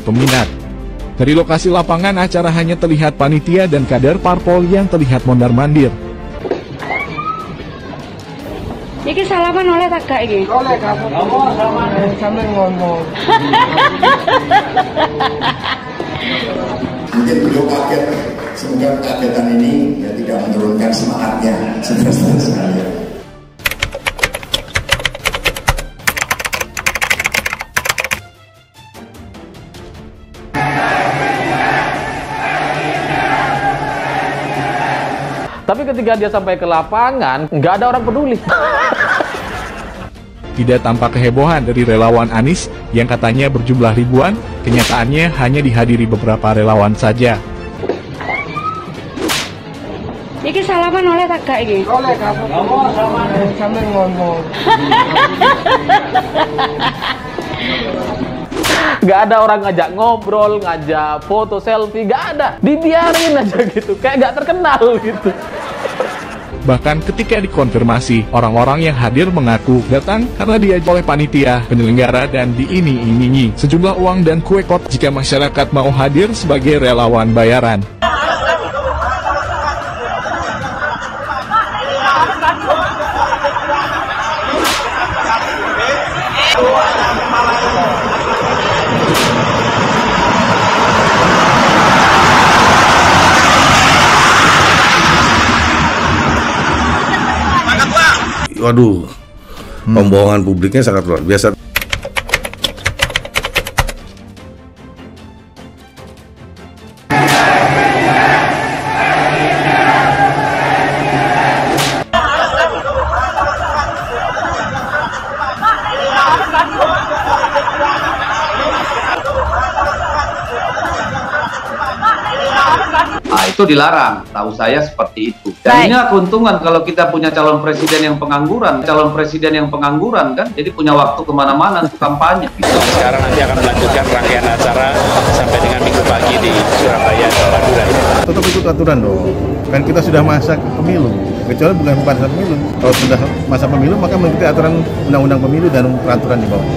peminat. Dari lokasi lapangan acara hanya terlihat panitia dan kader parpol yang terlihat mondar-mandir. Iki salaman oleh tak gak iki? Oleh kamu. Sambil ngomong. Mungkin beliau kaget, semoga kekagetan ini ya tidak menurunkan semangatnya, saudara-saudara sekalian. Tapi ketika dia sampai ke lapangan, nggak ada orang peduli. Tidak tampak kehebohan dari relawan Anies yang katanya berjumlah ribuan, kenyataannya hanya dihadiri beberapa relawan saja. Iki salaman oleh tak gak iki? Oleh kamu. Sambil ngomong. Nggak ada orang ngajak ngobrol, ngajak foto selfie, nggak ada. Dibiarin aja gitu, kayak nggak terkenal gitu. Bahkan ketika dikonfirmasi, orang-orang yang hadir mengaku datang karena diajak oleh panitia, penyelenggara, dan diiming-imingi sejumlah uang dan kue kot jika masyarakat mau hadir sebagai relawan bayaran. Waduh, pembohongan publiknya sangat luar biasa. Itu dilarang, tahu saya seperti itu. Dan ini keuntungan kalau kita punya calon presiden yang pengangguran, kan, jadi punya waktu kemana-mana untuk kampanye. Sekarang nanti akan melanjutkan rangkaian acara sampai dengan Minggu pagi di Surabaya dan Madura. Tetap ikut aturan dong, kan kita sudah masa pemilu, kecuali bukan masa pemilu. Kalau sudah masa pemilu maka mengikuti aturan undang-undang pemilu dan peraturan di bawah.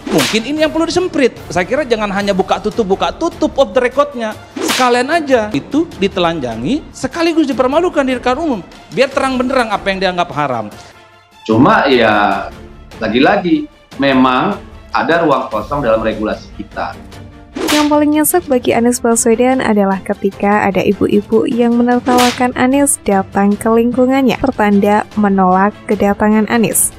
Mungkin ini yang perlu disemprit. Saya kira jangan hanya buka tutup off the record-nya. Sekalian aja itu ditelanjangi, sekaligus dipermalukan di depan umum, biar terang benderang apa yang dianggap haram. Cuma ya lagi-lagi memang ada ruang kosong dalam regulasi kita. Yang paling nyesek bagi Anies Baswedan adalah ketika ada ibu-ibu yang menertawakan Anies datang ke lingkungannya, pertanda menolak kedatangan Anies.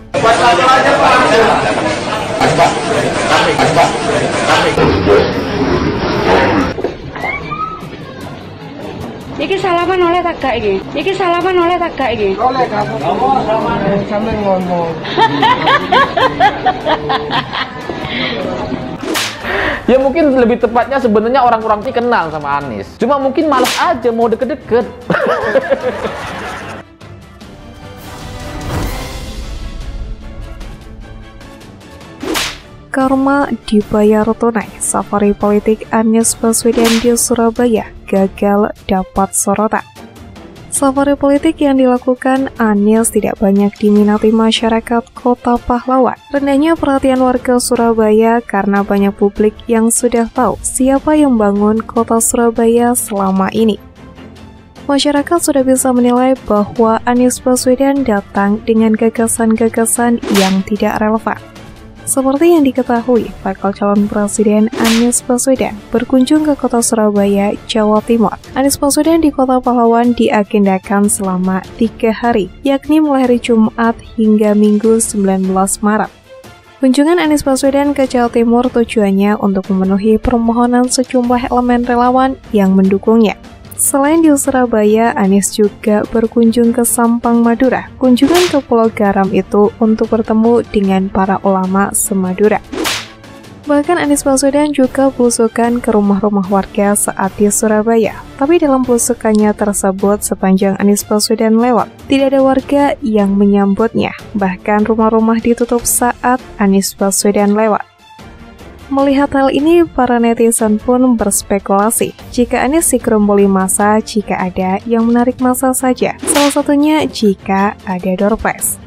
Iki salaman oleh tak gak iki? Iki salaman oleh tak gak iki? Oleh kamu. Sambil ngomong. Ya mungkin lebih tepatnya sebenarnya orang-orang ini kenal sama Anies. Cuma mungkin males aja mau deket-deket. Karma dibayar tunai. Safari politik Anies Baswedan di Surabaya gagal dapat sorotan. Safari politik yang dilakukan Anies tidak banyak diminati masyarakat Kota Pahlawan. Rendahnya perhatian warga Surabaya karena banyak publik yang sudah tahu siapa yang bangun Kota Surabaya selama ini. Masyarakat sudah bisa menilai bahwa Anies Baswedan datang dengan gagasan-gagasan yang tidak relevan. Seperti yang diketahui, bakal calon presiden Anies Baswedan berkunjung ke kota Surabaya, Jawa Timur. Anies Baswedan di Kota Pahlawan diagendakan selama 3 hari, yakni mulai hari Jumat hingga Minggu 19 Maret. Kunjungan Anies Baswedan ke Jawa Timur tujuannya untuk memenuhi permohonan sejumlah elemen relawan yang mendukungnya. Selain di Surabaya, Anies juga berkunjung ke Sampang, Madura. Kunjungan ke Pulau Garam itu untuk bertemu dengan para ulama se-Madura. Bahkan Anies Baswedan juga belusukan ke rumah-rumah warga saat di Surabaya. Tapi dalam belusukannya tersebut sepanjang Anies Baswedan lewat, tidak ada warga yang menyambutnya. Bahkan rumah-rumah ditutup saat Anies Baswedan lewat. Melihat hal ini, para netizen pun berspekulasi jika Anies digeromboli massa jika ada yang menarik massa saja, salah satunya jika ada door prize.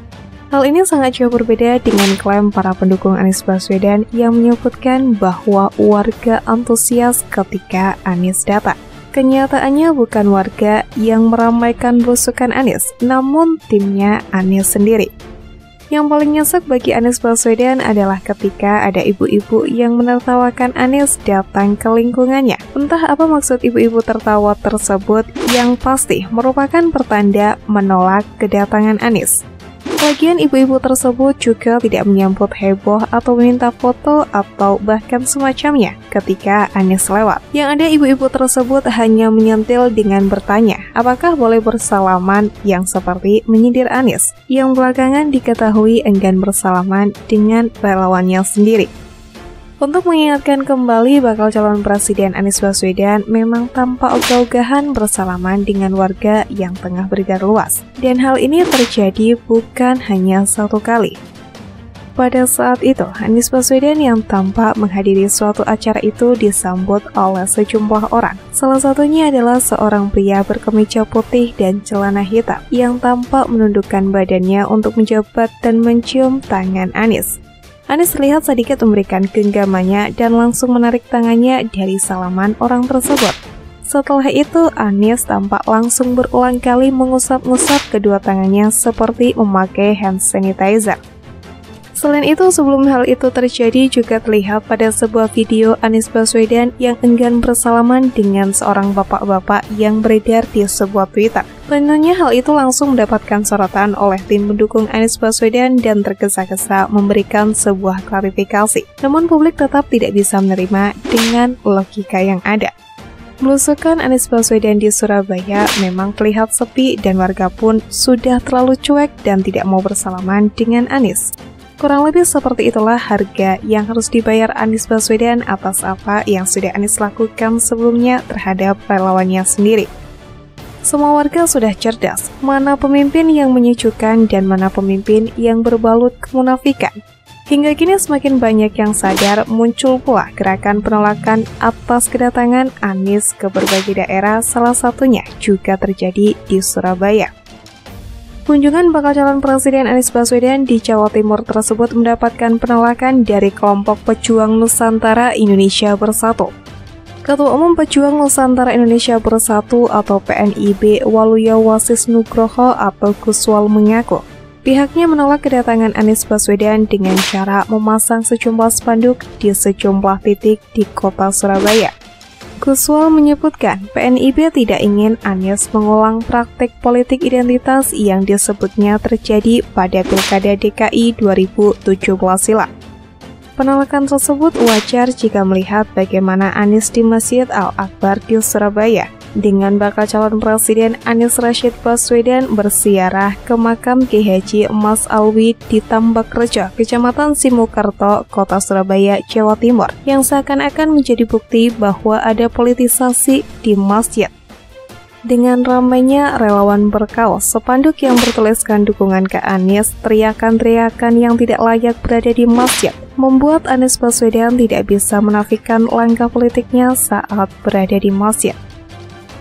Hal ini sangat jauh berbeda dengan klaim para pendukung Anies Baswedan yang menyebutkan bahwa warga antusias ketika Anies datang. Kenyataannya bukan warga yang meramaikan belusukan Anies, namun timnya Anies sendiri. Yang paling nyesek bagi Anies Baswedan adalah ketika ada ibu-ibu yang menertawakan Anies datang ke lingkungannya. Entah apa maksud ibu-ibu tertawa tersebut, yang pasti merupakan pertanda menolak kedatangan Anies. Lagian ibu-ibu tersebut juga tidak menyambut heboh atau meminta foto atau bahkan semacamnya ketika Anies lewat. Yang ada ibu-ibu tersebut hanya menyentil dengan bertanya, apakah boleh bersalaman, yang seperti menyindir Anies, yang belakangan diketahui enggan bersalaman dengan relawannya sendiri. Untuk mengingatkan kembali bakal calon presiden Anies Baswedan memang tanpa ogah-ogahan bersalaman dengan warga yang tengah beredar luas. Dan hal ini terjadi bukan hanya satu kali. Pada saat itu, Anies Baswedan yang tampak menghadiri suatu acara itu disambut oleh sejumlah orang. Salah satunya adalah seorang pria berkemeja putih dan celana hitam yang tampak menundukkan badannya untuk menjabat dan mencium tangan Anies. Anies terlihat sedikit memberikan genggamannya dan langsung menarik tangannya dari salaman orang tersebut. Setelah itu, Anies tampak langsung berulang kali mengusap-ngusap kedua tangannya seperti memakai hand sanitizer. Selain itu, sebelum hal itu terjadi juga terlihat pada sebuah video Anies Baswedan yang enggan bersalaman dengan seorang bapak-bapak yang beredar di sebuah Twitter. Tentunya hal itu langsung mendapatkan sorotan oleh tim pendukung Anies Baswedan dan tergesa-gesa memberikan sebuah klarifikasi. Namun publik tetap tidak bisa menerima dengan logika yang ada. Belusukan Anies Baswedan di Surabaya memang terlihat sepi dan warga pun sudah terlalu cuek dan tidak mau bersalaman dengan Anies. Kurang lebih seperti itulah harga yang harus dibayar Anies Baswedan atas apa yang sudah Anies lakukan sebelumnya terhadap relawannya sendiri. Semua warga sudah cerdas, mana pemimpin yang menyejukkan dan mana pemimpin yang berbalut kemunafikan. Hingga kini semakin banyak yang sadar, muncul pula gerakan penolakan atas kedatangan Anies ke berbagai daerah, salah satunya juga terjadi di Surabaya. Kunjungan bakal calon presiden Anies Baswedan di Jawa Timur tersebut mendapatkan penolakan dari kelompok Pejuang Nusantara Indonesia Bersatu. Ketua Umum Pejuang Nusantara Indonesia Bersatu atau PNIB Waluyo Wasis Nugroho atau Guswal mengaku pihaknya menolak kedatangan Anies Baswedan dengan cara memasang sejumlah spanduk di sejumlah titik di kota Surabaya. Guswal menyebutkan PNIB tidak ingin Anies mengulang praktik politik identitas yang disebutnya terjadi pada Pilkada DKI 2017 silam. Penolakan tersebut wajar jika melihat bagaimana Anies di Masjid Al-Akbar di Surabaya dengan bakal calon presiden Anies Rashid Baswedan berziarah ke makam Kiai Haji Mas Alwi di Tambakrejo, Kecamatan Simokerto, Kota Surabaya, Jawa Timur, yang seakan-akan menjadi bukti bahwa ada politisasi di masjid. Dengan ramainya relawan berkaos spanduk yang bertuliskan dukungan ke Anies, teriakan-teriakan yang tidak layak berada di masjid membuat Anies Baswedan tidak bisa menafikan langkah politiknya saat berada di masjid.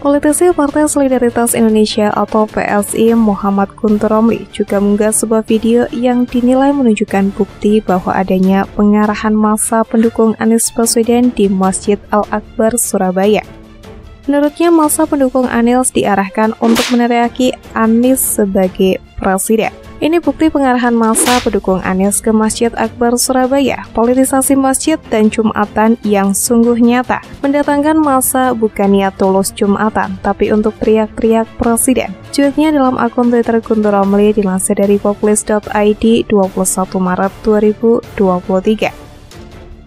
Politisi Partai Solidaritas Indonesia atau PSI Muhammad Guntur Romli juga mengunggah sebuah video yang dinilai menunjukkan bukti bahwa adanya pengarahan massa pendukung Anies Baswedan di Masjid Al-Akbar, Surabaya. Menurutnya, massa pendukung Anies diarahkan untuk meneriaki Anies sebagai presiden. Ini bukti pengarahan massa pendukung Anies ke Masjid Akbar Surabaya, politisasi masjid dan Jumatan yang sungguh nyata. Mendatangkan massa bukan niat tulus Jumatan, tapi untuk teriak-teriak presiden. Cuitnya dalam akun Twitter Guntur Romli dilansir dari populis.id 21 Maret 2023.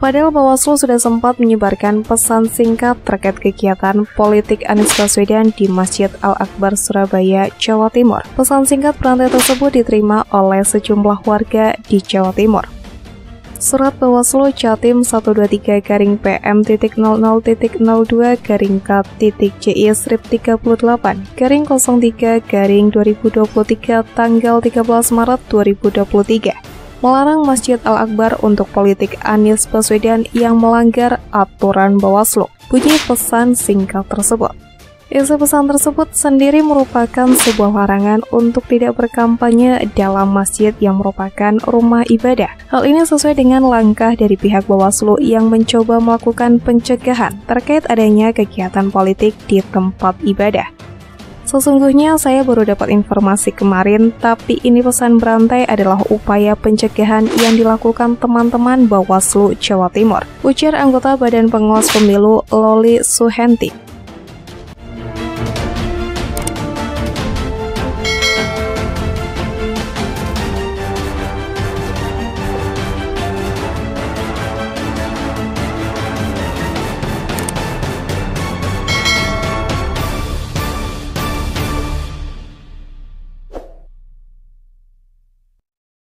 Padahal Bawaslu sudah sempat menyebarkan pesan singkat terkait kegiatan politik Anies Baswedan di Masjid Al-Akbar Surabaya, Jawa Timur. Pesan singkat berantai tersebut diterima oleh sejumlah warga di Jawa Timur. Surat Bawaslu Jatim 123-PM.00-TIK-38-03-03-2023 tanggal 13 Maret 2023. Melarang Masjid Al-Akbar untuk politik Anies Baswedan yang melanggar aturan Bawaslu. Bunyi pesan singkat tersebut. Isi pesan tersebut sendiri merupakan sebuah larangan untuk tidak berkampanye dalam masjid yang merupakan rumah ibadah. Hal ini sesuai dengan langkah dari pihak Bawaslu yang mencoba melakukan pencegahan terkait adanya kegiatan politik di tempat ibadah. Sesungguhnya saya baru dapat informasi kemarin, tapi ini pesan berantai adalah upaya pencegahan yang dilakukan teman-teman Bawaslu Jawa Timur, ujar anggota Badan Pengawas Pemilu Loli Suhenti.